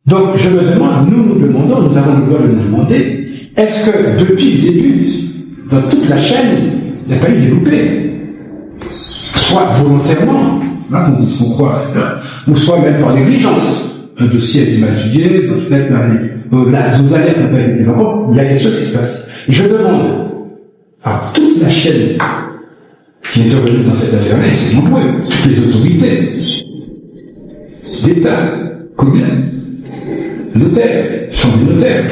Donc, je me demande, nous demandons, nous avons le droit de nous demander, est-ce que depuis le début, dans toute la chaîne, il n'y a pas eu des loupés, soit volontairement, là qu'on dit ce qu'on croit, ou soit même par négligence. Un dossier a été mal étudié, peut-être nos alertes n'ont pas été mises en compte, il y a quelque chose qui se passe. Je demande à toute la chaîne qui est intervenue dans cette affaire-là, et c'est nombreux, toutes les autorités d'État, communes, notaires, chambre des notaires,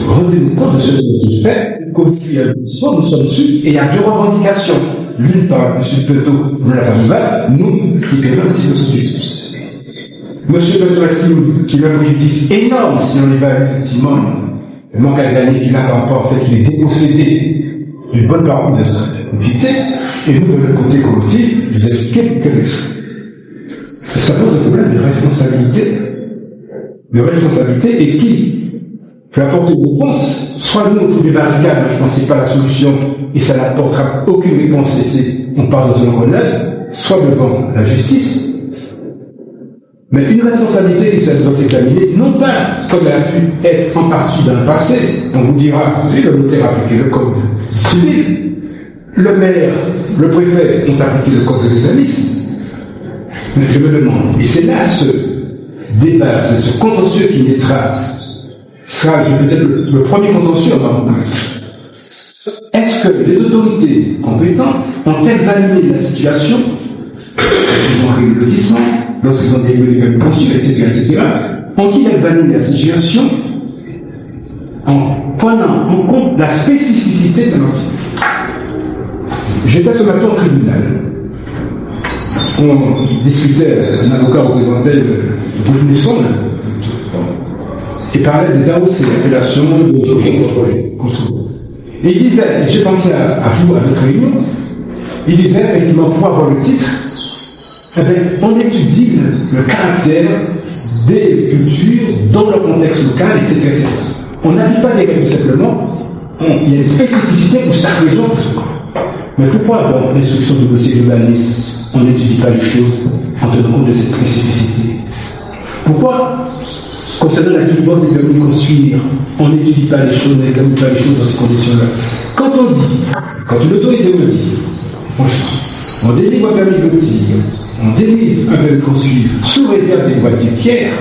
rendez-nous compte de ce qui se fait, qu'aujourd'hui, nous sommes dessus, et il y a deux revendications. L'une par M. Peto, nous l'avons dit, nous, qui tenons un petit peu plus. M. Peto estime qu'il a un préjudice énorme si on évalue effectivement le manque à gagner qu'il a par rapport au fait qu'il est dépossédé d'une bonne partie de sa propriété, et nous, de notre côté collectif, je vous explique que ça pose un problème de responsabilité et qui peut apporter une réponse, soit nous autour des barricades, je pense que ce n'est pas la solution et ça n'apportera aucune réponse et on part dans une engrenage, soit devant la justice, mais une responsabilité qui doit s'examiner, non pas comme elle a pu être en partie dans le passé, on vous dira, oui, le notaire a appliqué le code civil, le maire, le préfet ont appliqué le code de l'urbanisme, mais je me demande, et c'est là ce débat, c'est ce contentieux qui naîtra, sera peut-être le premier contentieux, est-ce que les autorités compétentes ont examiné la situation, lorsqu'ils ont créé le lotissement, lorsqu'ils ont développé les conçus, etc., ont-ils examiné la situation en prenant en compte la spécificité de l'entité? J'étais ce matin au tribunal. On discutait, un avocat représentait le groupe Messon et parlait des AOC, appellations de contrôle. Et il disait, j'ai pensé à vous, à notre réunion, il disait effectivement, pour avoir le titre, on étudie le caractère des cultures dans leur contexte local, etc. On n'applique pas des règles tout simplement, il y a une spécificité pour chaque région. Mais pourquoi dans l'instruction du dossier d'urbanisme, on n'étudie pas les choses en tenant compte de cette spécificité? Pourquoi, concernant la divorce des permis de construire, on n'étudie pas les choses, on n'examine pas les choses dans ces conditions-là? Quand une autorité me dit, franchement, on délivre un permis de bâtir, on délivre un permis de construire sous réserve des boîtiers tiers,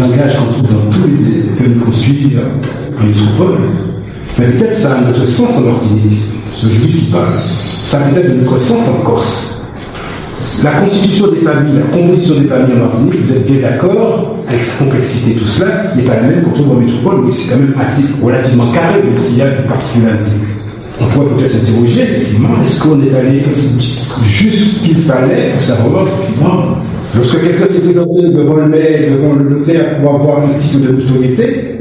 langage qu'on trouve dans tous les permis de construire en métropole, mais peut-être ça a notre sens en Martinique, ce juge qui parle, ça a peut-être notre sens en Corse. La constitution des familles, la composition des familles en Martinique, vous êtes bien d'accord avec sa complexité, tout cela n'est pas la même qu'on trouve en métropole, mais c'est quand même assez relativement carré, même s'il y a une particularité. On pourrait peut-être s'interroger, effectivement, est-ce qu'on est allé juste qu'il fallait pour savoir, effectivement, lorsque quelqu'un s'est présenté devant le maire, devant le notaire pour avoir un titre de notoriété,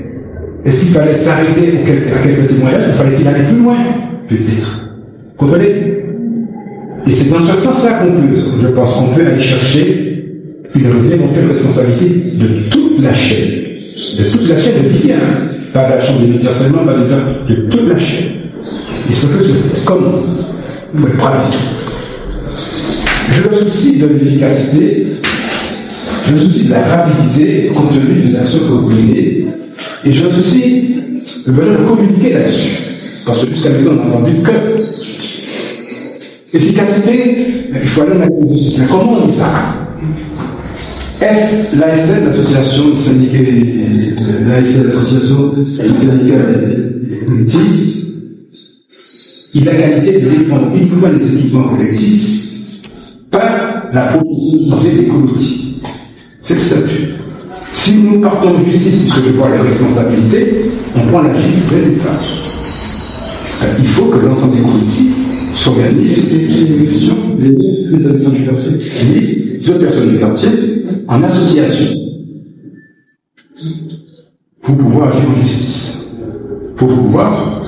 est-ce qu'il fallait s'arrêter à quelques témoignages, ou fallait-il aller plus loin? Peut-être. Comprenez? Et c'est dans ce sens-là je pense qu'on peut aller chercher une éventuelle responsabilité de toute la chaîne. De toute la chaîne, je dis bien, pas de la chambre des notaires seulement, pas de toute la chaîne. Et ce que c'est comme pratique. Je me soucie de l'efficacité, je me soucie de la rapidité compte tenu des actions que vous menez, et je me soucie de besoin de communiquer là-dessus. Parce que jusqu'à maintenant, on n'a entendu que efficacité, il faut aller dans la condition. Comment on y va? Est-ce l'ASN, l'association syndicale politique, il a la qualité de défendre uniquement les équipements collectifs, pas la proposition des collectifs. C'est le statut. Si nous partons de justice, puisque je vois les responsabilités, on prend la gifle de l'État. Il faut que l'ensemble des collectifs s'organisent les habitants du quartier, les autres personnes du quartier, en association, pour pouvoir agir en justice, pour pouvoir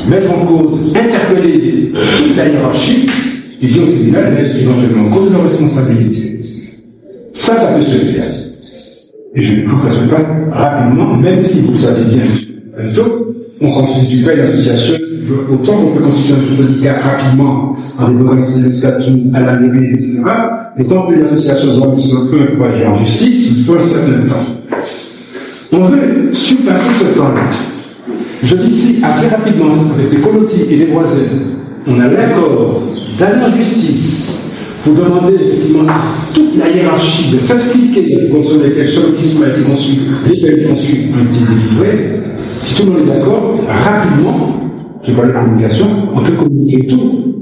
mettre en cause, interpeller toute la hiérarchie et dire au tribunal d'être éventuellement en cause de leurs responsabilités. Ça peut se faire. Et je ne vous cache pas rapidement, même si vous savez bien, on constitue pas une association, autant qu'on peut constituer un syndicat rapidement en développant le statut à la mairie, etc. Et tant que l'association doit se peut agir en justice, il faut un certain temps. On veut surpasser ce temps-là. Je dis si assez rapidement, avec les colotis et les voisins, on a l'accord d'aller en justice pour demander effectivement à toute la hiérarchie de s'expliquer sur lesquels ceux qui sont été conçus, lesquels conçus ont été délivrés, si tout le monde est d'accord, rapidement, je parle de communication, on peut communiquer tout.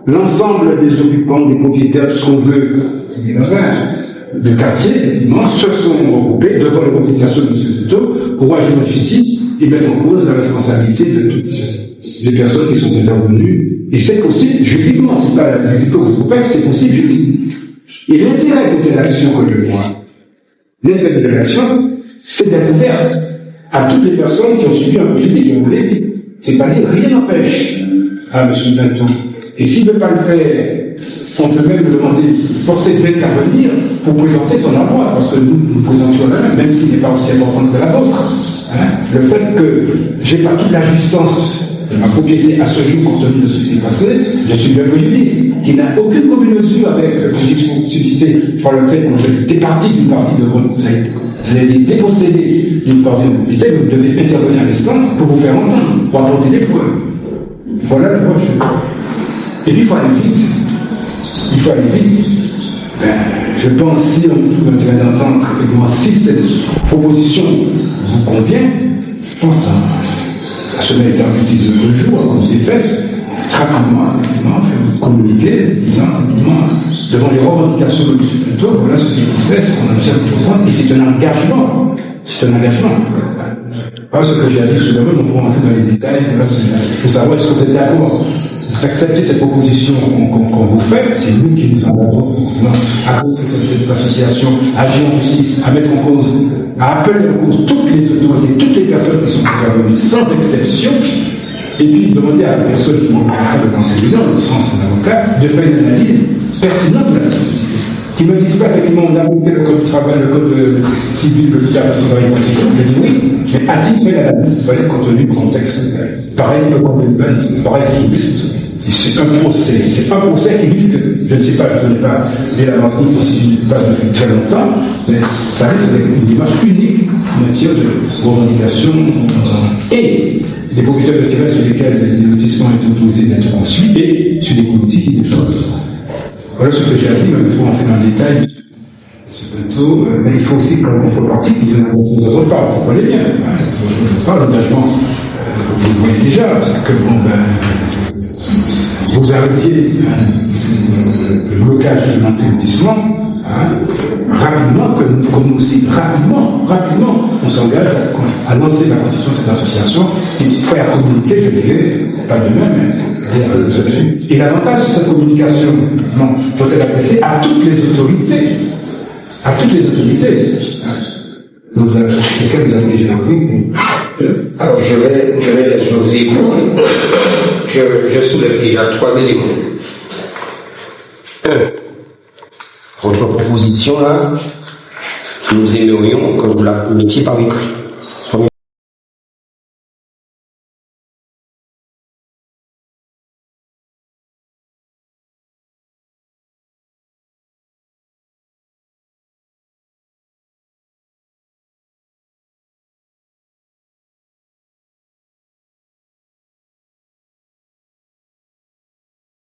L'ensemble des occupants, des propriétaires, tout ce qu'on veut, de quartier, effectivement, se sont regroupés devant les communications de ces États pour agir en justice et mettre en cause la responsabilité de toutes les personnes qui sont intervenues. Et c'est possible juridiquement, c'est pas la vérité que vous faites, c'est possible juridiquement. Et l'intérêt de telle action que je vois, l'intérêt de telle action, c'est d'être ouverte à toutes les personnes qui ont suivi un projet, je vous l'ai dit. C'est-à-dire, rien n'empêche à M. Benton. Et s'il ne veut pas le faire, on peut même demander, forcer d'intervenir pour présenter son ardoise, parce que nous présentions la même s'il n'est pas aussi important que la vôtre. Hein? Le fait que je n'ai pas toute la jouissance de ma propriété à ce jour, compte tenu de ce qui est passé, je suis un préjudice, qui n'a aucune commune mesure avec le préjudice que vous subissez par le fait que vous êtes départi d'une partie de votre, vous avez été dépossédé d'une partie de votre propriété, vous devez intervenir à l'instance pour vous faire entendre, pour apporter des preuves. Voilà le projet. Et puis il faut aller vite. Il faut aller vite. Je pense, si on trouve un terrain d'entente, et si cette proposition vous convient, je pense à semaine est un petit 2 jours avant ce qui est fait, rapidement, effectivement, communiquer, disant, effectivement, devant les revendications de M. Pinto, voilà ce qu'il vous fait, ce qu'on a déjà comprendre, et c'est un engagement. C'est un engagement. Pas ce que j'ai dit sous le mot, on pourra rentrer dans les détails, voilà, il faut savoir est-ce que vous êtes d'accord. Vous acceptez cette proposition qu'on vous fait, c'est nous qui nous engageons à cause de cette association, à agir en justice, à mettre en cause, à appeler en cause toutes les autorités, toutes les personnes qui sont intervenues, sans exception, et puis demander à la personne qui est en train de contribuer, en l'occurrence un avocat, de faire une analyse pertinente de la situation. Qui ne me disent pas effectivement on a appliqué le code du travail, le code civil, que toute la personne va y passer. Je dis oui, mais a-t-il fait l'analyse fallait compte tenu du contexte? Pareil, le code de l'urbanisme, pareil, c'est un procès. C'est un procès qui risque, je ne sais pas, je ne connais pas l'élaboration possible pas depuis très longtemps, mais ça risque avec une image unique en matière de revendication et des propriétaires de terrain sur lesquels les lotissements ont été autorisés d'être ensuite et sur des politiques qui défendent. Voilà ce que j'ai à dire, mais pour entrer dans le détail, mais il faut aussi qu'en contrepartie, il y en a d'autres d'autre part, vous comprenez bien. Je parle d'engagement, vous le voyez déjà, c'est que bon, vous arrêtiez le blocage de l'anti-lotissement, rapidement, comme nous aussi, rapidement, on s'engage à lancer la constitution de cette association et prêt à communiquer, je dirais, pas de même, et l'avantage de cette communication doit être adressée à toutes les autorités. À toutes les autorités. Lesquelles vous avez déjà vu. Alors, je vous écoute. Je soulève déjà 3 éléments. 1. Votre proposition là, nous aimerions que vous la mettiez par écrit.